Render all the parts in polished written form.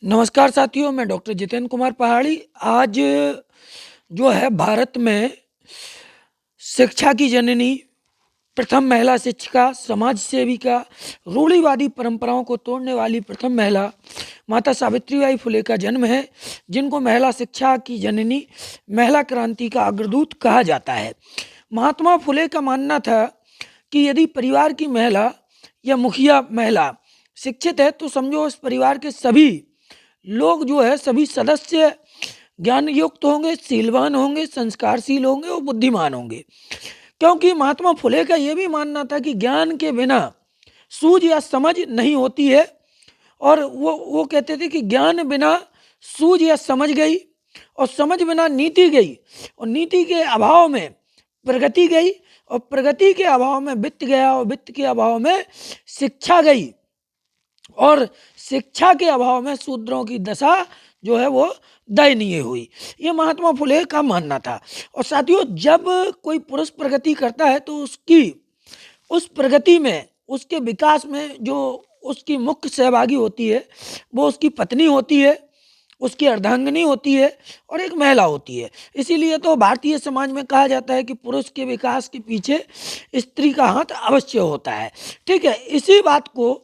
नमस्कार साथियों, मैं डॉक्टर जितेंद्र कुमार पहाड़ी। आज जो है भारत में शिक्षा की जननी, प्रथम महिला शिक्षिका, समाज सेविका, रूढ़िवादी परंपराओं को तोड़ने वाली प्रथम महिला माता सावित्रीबाई फुले का जन्म है, जिनको महिला शिक्षा की जननी, महिला क्रांति का अग्रदूत कहा जाता है। महात्मा फुले का मानना था कि यदि परिवार की महिला या मुखिया महिला शिक्षित है तो समझो उस परिवार के सभी लोग जो है, सभी सदस्य ज्ञान युक्त होंगे, शीलवान होंगे, संस्कारशील होंगे और बुद्धिमान होंगे। क्योंकि महात्मा फुले का यह भी मानना था कि ज्ञान के बिना सूझ या समझ नहीं होती है, और वो कहते थे कि ज्ञान बिना सूझ या समझ गई, और समझ बिना नीति गई, और नीति के अभाव में प्रगति गई, और प्रगति के अभाव में वित्त गया, और वित्त के अभाव में शिक्षा गई, और शिक्षा के अभाव में शूद्रों की दशा जो है वो दयनीय हुई। ये महात्मा फुले का मानना था। और साथियों, जब कोई पुरुष प्रगति करता है तो उसकी उस प्रगति में, उसके विकास में जो उसकी मुख्य सहभागी होती है वो उसकी पत्नी होती है, उसकी अर्धांगिनी होती है, और एक महिला होती है। इसीलिए तो भारतीय समाज में कहा जाता है कि पुरुष के विकास के पीछे स्त्री का हाथ अवश्य होता है। ठीक है, इसी बात को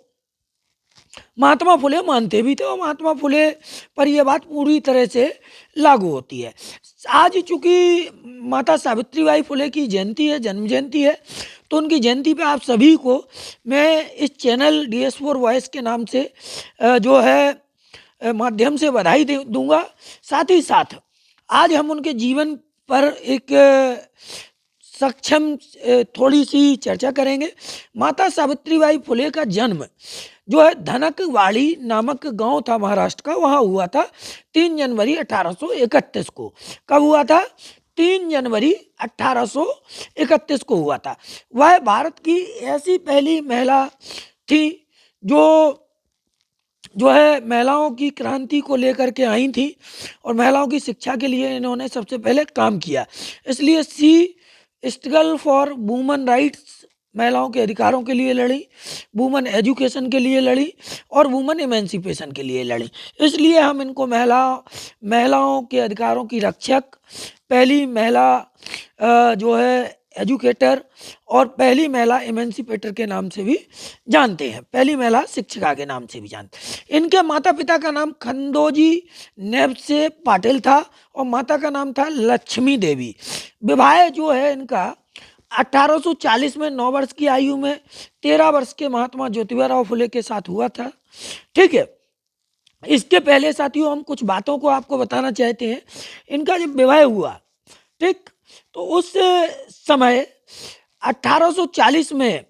महात्मा फुले मानते भी थे, और महात्मा फुले पर यह बात पूरी तरह से लागू होती है। आज चूंकि माता सावित्रीबाई फुले की जयंती है, जन्म जयंती है, तो उनकी जयंती पे आप सभी को मैं इस चैनल DS4 वॉइस के नाम से जो है माध्यम से बधाई दूंगा। साथ ही साथ आज हम उनके जीवन पर एक सक्षम थोड़ी सी चर्चा करेंगे। माता सावित्रीबाई फुले का जन्म जो है धनकवाड़ी नामक गांव था महाराष्ट्र का, वहां हुआ था 3 जनवरी 1831 को। कब हुआ था? 3 जनवरी 1831 को हुआ था। वह भारत की ऐसी पहली महिला थी जो है महिलाओं की क्रांति को लेकर के आई थी, और महिलाओं की शिक्षा के लिए इन्होंने सबसे पहले काम किया। इसलिए सी स्ट्रगल फॉर वुमेन राइट्स, महिलाओं के अधिकारों के लिए लड़ी, वुमेन एजुकेशन के लिए लड़ी, और वुमेन इमेंसिपेशन के लिए लड़ी। इसलिए हम इनको महिलाओं के अधिकारों की रक्षक, पहली महिला जो है एजुकेटर, और पहली महिला इमेंसिपेटर के नाम से भी जानते हैं, पहली महिला शिक्षिका के नाम से भी जानते हैं। इनके माता पिता का नाम खंडोजी नेपसे पाटिल था, और माता का नाम था लक्ष्मी देवी। विवाह जो है इनका 1840 में 9 वर्ष की आयु में 13 वर्ष के महात्मा ज्योतिबा फुले के साथ हुआ था। ठीक है, इसके पहले साथियों हम कुछ बातों को आपको बताना चाहते हैं। इनका जब विवाह हुआ, ठीक, तो उस समय 1840 में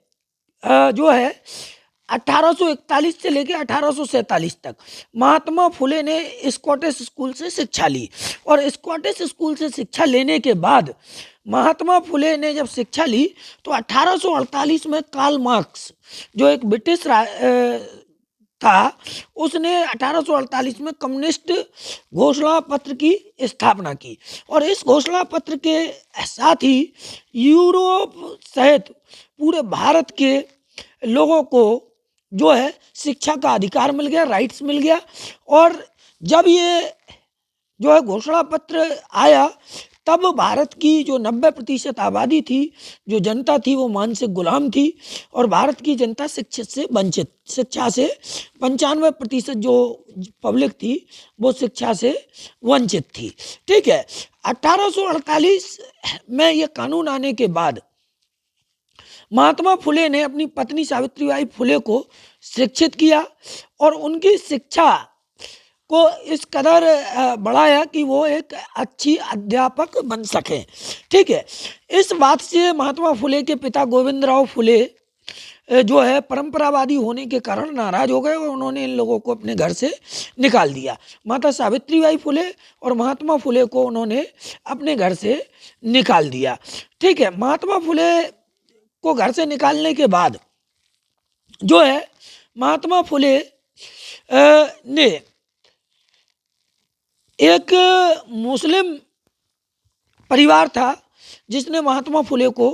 जो है 1841 से लेकर 1847 तक महात्मा फुले ने स्कॉटिश स्कूल से शिक्षा ली, और स्कॉटिश स्कूल से शिक्षा लेने के बाद महात्मा फुले ने जब शिक्षा ली तो 1848 में कार्ल मार्क्स जो एक ब्रिटिश था, उसने 1848 में कम्युनिस्ट घोषणा पत्र की स्थापना की, और इस घोषणा पत्र के साथ ही यूरोप सहित पूरे भारत के लोगों को जो है शिक्षा का अधिकार मिल गया, राइट्स मिल गया। और जब ये जो है घोषणा पत्र आया, तब भारत की जो 90% आबादी थी, जो जनता थी, वो मानसिक गुलाम थी, और भारत की जनता शिक्षा से 95% जो पब्लिक थी वो शिक्षा से वंचित थी। ठीक है, 1848 में ये कानून आने के बाद महात्मा फुले ने अपनी पत्नी सावित्रीबाई फुले को शिक्षित किया, और उनकी शिक्षा को इस कदर बढ़ाया कि वो एक अच्छी अध्यापक बन सके। ठीक है, इस बात से महात्मा फुले के पिता गोविंदराव फुले जो है परंपरावादी होने के कारण नाराज हो गए, और उन्होंने इन लोगों को अपने घर से निकाल दिया। माता सावित्रीबाई फुले और महात्मा फुले को उन्होंने अपने घर से निकाल दिया। ठीक है, महात्मा फुले को घर से निकालने के बाद जो है महात्मा फुले ने एक मुस्लिम परिवार था जिसने महात्मा फुले को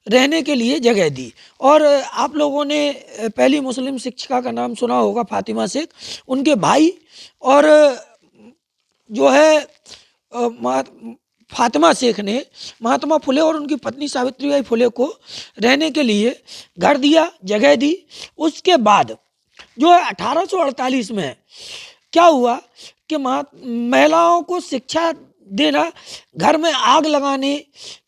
रहने के लिए जगह दी। और आप लोगों ने पहली मुस्लिम शिक्षिका का नाम सुना होगा, फातिमा शेख। उनके भाई और जो है फातिमा शेख ने महात्मा फुले और उनकी पत्नी सावित्रीबाई फुले को रहने के लिए घर दिया, जगह दी। उसके बाद जो है 1848 में क्या हुआ कि महिलाओं को शिक्षा देना घर में आग लगाने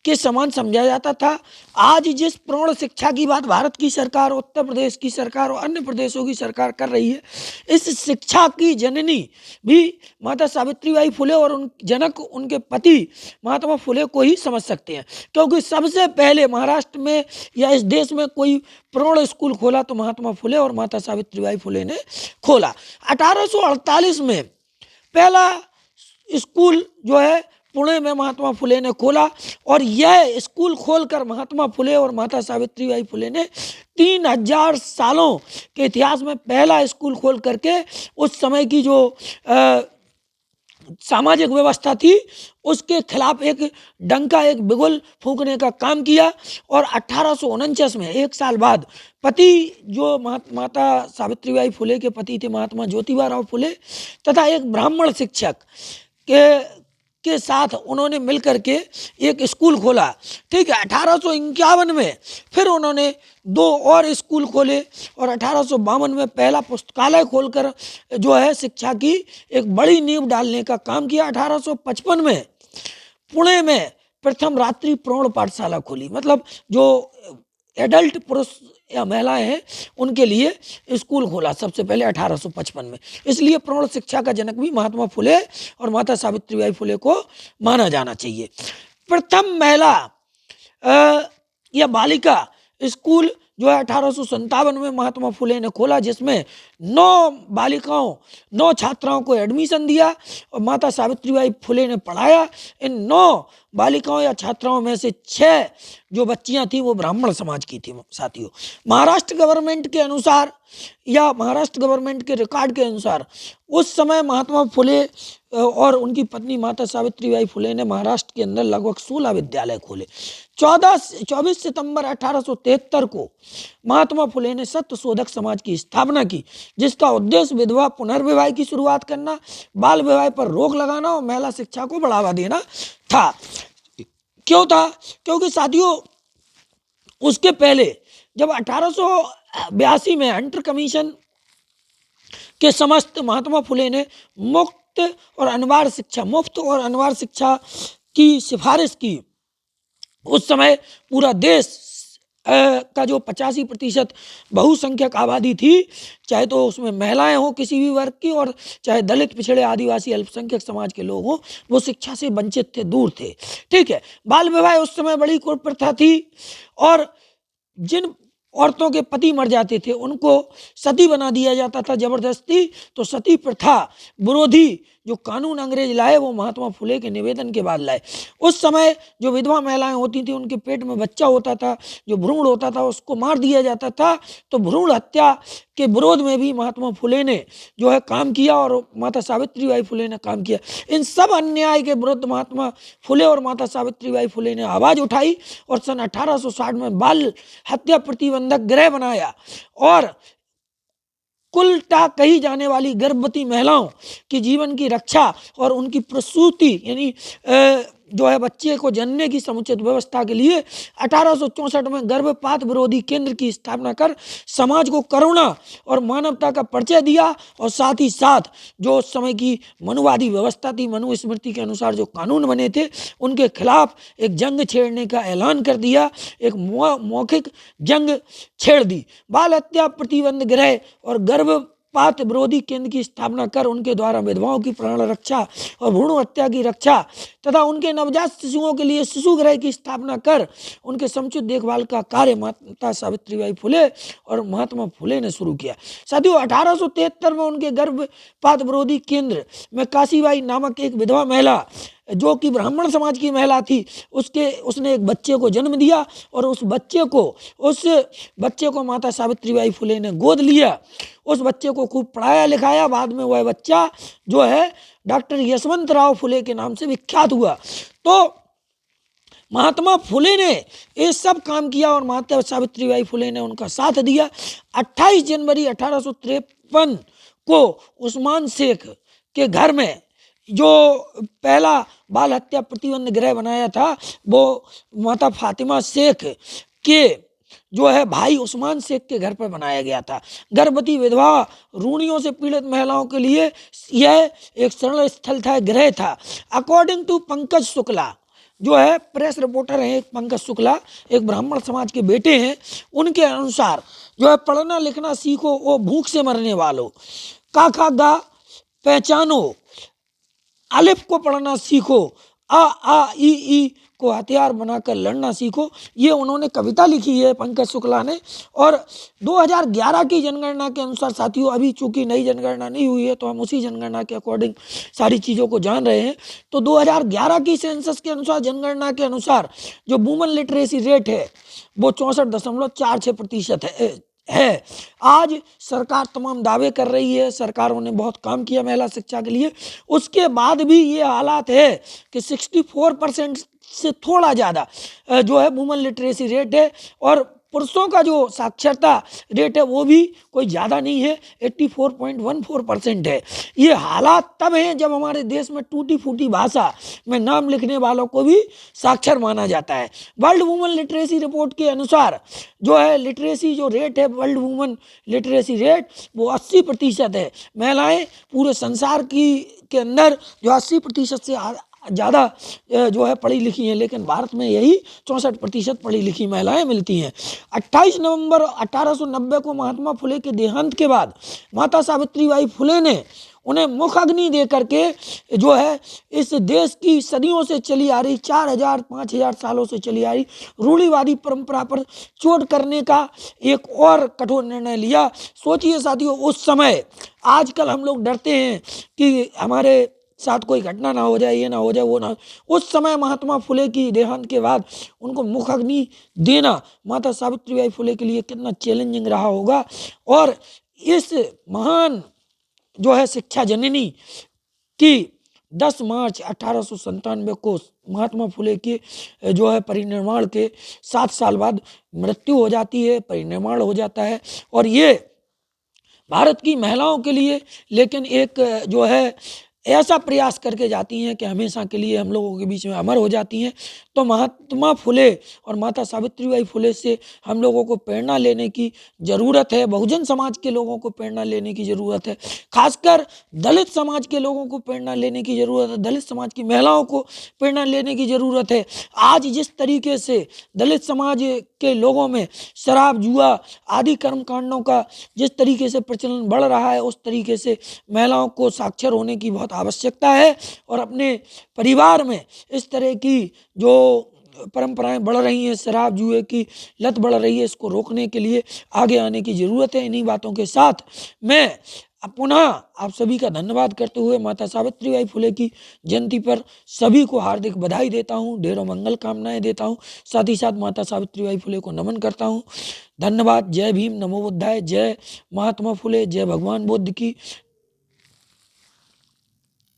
के समान समझा जाता था। आज जिस प्रौढ़ शिक्षा की बात भारत की सरकार, उत्तर प्रदेश की सरकार और अन्य प्रदेशों की सरकार कर रही है, इस शिक्षा की जननी भी माता सावित्रीबाई फुले और उन जनक उनके पति महात्मा फुले को ही समझ सकते हैं, क्योंकि सबसे पहले महाराष्ट्र में या इस देश में कोई प्रौढ़ स्कूल खोला तो महात्मा फुले और माता सावित्रीबाई फुले ने खोला। 1848 में पहला स्कूल जो है पुणे में महात्मा फुले ने खोला और यह स्कूल खोलकर महात्मा फुले और माता सावित्रीबाई फुले ने 3000 सालों के इतिहास में पहला स्कूल खोल करके उस समय की जो सामाजिक व्यवस्था थी उसके खिलाफ एक डंका, एक बिगुल फूंकने का काम किया। और 1849 में, एक साल बाद, पति जो माता सावित्रीबाई फुले के पति थे महात्मा ज्योतिबा राव फुले तथा एक ब्राह्मण शिक्षक के साथ उन्होंने मिलकर के एक स्कूल खोला। ठीक है, 1851 में फिर उन्होंने 2 और स्कूल खोले और 1852 में पहला पुस्तकालय खोलकर जो है शिक्षा की एक बड़ी नींव डालने का काम किया। 1855 में पुणे में प्रथम रात्रि प्रौढ़ पाठशाला खोली, मतलब जो एडल्ट पुरुष या महिलाएं हैं उनके लिए स्कूल खोला सबसे पहले 1855 में। इसलिए प्रौढ़ शिक्षा का जनक भी महात्मा फुले और माता सावित्रीबाई फुले को माना जाना चाहिए। प्रथम महिला या बालिका स्कूल जो है 1857 में महात्मा फुले ने खोला, जिसमें 9 छात्राओं को एडमिशन दिया और माता सावित्रीबाई फुले ने पढ़ाया। इन 9 बालिकाओं या छात्राओं में से 6 जो बच्चियां थीं वो ब्राह्मण समाज की थी। साथियों, महाराष्ट्र गवर्नमेंट के अनुसार या महाराष्ट्र गवर्नमेंट के रिकॉर्ड के अनुसार उस समय महात्मा फुले और उनकी पत्नी माता सावित्रीबाई फुले ने महाराष्ट्र के अंदर लगभग 16 विद्यालय खोले। 24 सितंबर 1873 को महात्मा फुले ने सत्यशोधक समाज की स्थापना की, जिसका उद्देश्य विधवा पुनर्विवाह की शुरुआत करना, बाल विवाह पर रोक लगाना और महिला शिक्षा को बढ़ावा देना था। क्यों था? क्योंकि साथियों उसके पहले जब 1882 में हंटर कमीशन के समस्त महात्मा फुले ने मुफ्त और अनिवार्य शिक्षा की सिफारिश की, उस समय पूरा देश का जो 85% बहुसंख्यक आबादी थी, चाहे तो उसमें महिलाएं हो किसी भी वर्ग की और चाहे दलित, पिछड़े, आदिवासी, अल्पसंख्यक समाज के लोग हों, वो शिक्षा से वंचित थे, दूर थे। ठीक है, बाल विवाह उस समय बड़ी कुप्रथा थी और जिन औरतों के पति मर जाते थे उनको सती बना दिया जाता था जबरदस्ती। तो सती प्रथा विरोधी जो कानून अंग्रेज लाए वो महात्मा फुले के निवेदन के बाद लाए। उस समय जो विधवा महिलाएं होती थी उनके पेट में बच्चा होता था, जो भ्रूण होता था उसको मार दिया जाता था। तो भ्रूण हत्या के विरोध में भी महात्मा फुले ने जो है काम किया और माता सावित्रीबाई फुले ने काम किया। इन सब अन्याय के विरुद्ध महात्मा फुले और माता सावित्रीबाई फुले ने आवाज उठाई और सन 1860 में बाल हत्या प्रतिबंधक गृह बनाया और कुलटा कही जाने वाली गर्भवती महिलाओं की जीवन की रक्षा और उनकी प्रसूति यानी जो है बच्चे को जनने की समुचित व्यवस्था के लिए 1864 में गर्भपात विरोधी केंद्र की स्थापना कर समाज को करुणा और मानवता का परिचय दिया और साथ ही साथ जो उस समय की मनुवादी व्यवस्था थी, मनुस्मृति के अनुसार जो कानून बने थे उनके खिलाफ एक जंग छेड़ने का ऐलान कर दिया, एक मौखिक जंग छेड़ दी। बाल हत्या प्रतिबंध गृह और गर्भपात विरोधी केंद्र की स्थापना कर उनके द्वारा विधवाओं की प्राण रक्षा और भ्रूण हत्या की रक्षा तथा उनके नवजात शिशुओं के लिए शिशु गृह की स्थापना कर उनके समुचित देखभाल का कार्य माता सावित्रीबाई फुले और महात्मा फुले ने शुरू किया। साथियों 1873 में उनके गर्भपात विरोधी केंद्र में काशीबाई नामक एक विधवा महिला जो कि ब्राह्मण समाज की महिला थी उसने एक बच्चे को जन्म दिया और उस बच्चे को माता सावित्रीबाई फुले ने गोद लिया। उस बच्चे को खूब पढ़ाया लिखाया। बाद में वह बच्चा जो है डॉक्टर यशवंतराव फुले के नाम से विख्यात हुआ। तो महात्मा फुले ने ये सब काम किया और माता सावित्रीबाई फुले ने उनका साथ दिया। 28 जनवरी 1853 को उस्मान शेख के घर में जो पहला बाल हत्या प्रतिबंध गृह बनाया था वो माता फातिमा शेख के जो है भाई उस्मान शेख के घर पर बनाया गया था। गर्भवती विधवा रूढ़ियों से पीड़ित महिलाओं के लिए यह एक शरण स्थल था, गृह था। अकॉर्डिंग टू पंकज शुक्ला, जो है प्रेस रिपोर्टर हैं, पंकज शुक्ला एक ब्राह्मण समाज के बेटे हैं, उनके अनुसार जो है पढ़ना लिखना सीखो वो भूख से मरने वालों, का खा गा पहचानो, अलिफ को पढ़ना सीखो, आ ई को हथियार बनाकर लड़ना सीखो। ये उन्होंने कविता लिखी है पंकज शुक्ला ने। और 2011 की जनगणना के अनुसार साथियों, अभी चूंकि नई जनगणना नहीं हुई है तो हम उसी जनगणना के अकॉर्डिंग सारी चीज़ों को जान रहे हैं। तो 2011 की सेंसस के अनुसार, जनगणना के अनुसार जो वुमन लिटरेसी रेट है वो 64.46% है। आज सरकार तमाम दावे कर रही है, सरकारों ने बहुत काम किया महिला शिक्षा के लिए, उसके बाद भी ये हालात है कि 64% से थोड़ा ज़्यादा जो है वुमन लिटरेसी रेट है। और पुरुषों का जो साक्षरता रेट है वो भी कोई ज़्यादा नहीं है, 84.14% है। ये हालात तब हैं जब हमारे देश में टूटी फूटी भाषा में नाम लिखने वालों को भी साक्षर माना जाता है। वर्ल्ड वुमन लिटरेसी रिपोर्ट के अनुसार जो है लिटरेसी जो रेट है, वर्ल्ड वुमन लिटरेसी रेट वो 80% है। महिलाएं पूरे संसार के अंदर जो 80% से ज़्यादा जो है पढ़ी लिखी हैं, लेकिन भारत में यही 64% पढ़ी लिखी महिलाएं मिलती हैं। 28 नवंबर 1890 को महात्मा फुले के देहांत के बाद माता सावित्रीबाई फुले ने उन्हें मुख अग्नि दे करके जो है इस देश की सदियों से चली आ रही 4000-5000 सालों से चली आ रही रूढ़िवादी परंपरा पर चोट करने का एक और कठोर निर्णय लिया। सोचिए साथियों, उस समय, आजकल हम लोग डरते हैं कि हमारे साथ कोई घटना ना हो जाए, ये ना हो जाए, वो ना, उस समय महात्मा फुले की देहांत के बाद उनको मुख अग्नि देना माता सावित्रीबाई फुले के लिए कितना चैलेंजिंग रहा होगा। और इस महान जो है शिक्षा जननी की 10 मार्च 1897 को महात्मा फुले के जो है परिनिर्वाण के 7 साल बाद मृत्यु हो जाती है, परिनिर्वाण हो जाता है। और ये भारत की महिलाओं के लिए लेकिन एक जो है ऐसा प्रयास करके जाती हैं कि हमेशा के लिए हम लोगों के बीच में अमर हो जाती हैं। तो महात्मा फुले और माता सावित्रीबाई फुले से हम लोगों को प्रेरणा लेने की ज़रूरत है, बहुजन समाज के लोगों को प्रेरणा लेने की ज़रूरत है, खासकर दलित समाज के लोगों को प्रेरणा लेने की ज़रूरत है, दलित समाज की महिलाओं को प्रेरणा लेने की ज़रूरत है। आज जिस तरीके से दलित समाज के लोगों में शराब, जुआ आदि कर्मकांडों का जिस तरीके से प्रचलन बढ़ रहा है, उस तरीके से महिलाओं को साक्षर होने की बहुत आवश्यकता है। और अपने परिवार में इस तरह की जो परंपराएं बढ़ रही हैं, शराब जुए की लत बढ़ रही है, इसको रोकने के लिए आगे आने की ज़रूरत है। इन्हीं बातों के साथ मैं पुनः आप सभी का धन्यवाद करते हुए माता सावित्रीबाई फुले की जयंती पर सभी को हार्दिक बधाई देता हूँ, ढेरों मंगल कामनाएं देता हूँ। साथ ही साथ माता सावित्रीबाई फुले को नमन करता हूँ। धन्यवाद। जय भीम, नमो बुद्धाय, जय महात्मा फुले, जय भगवान बुद्ध की,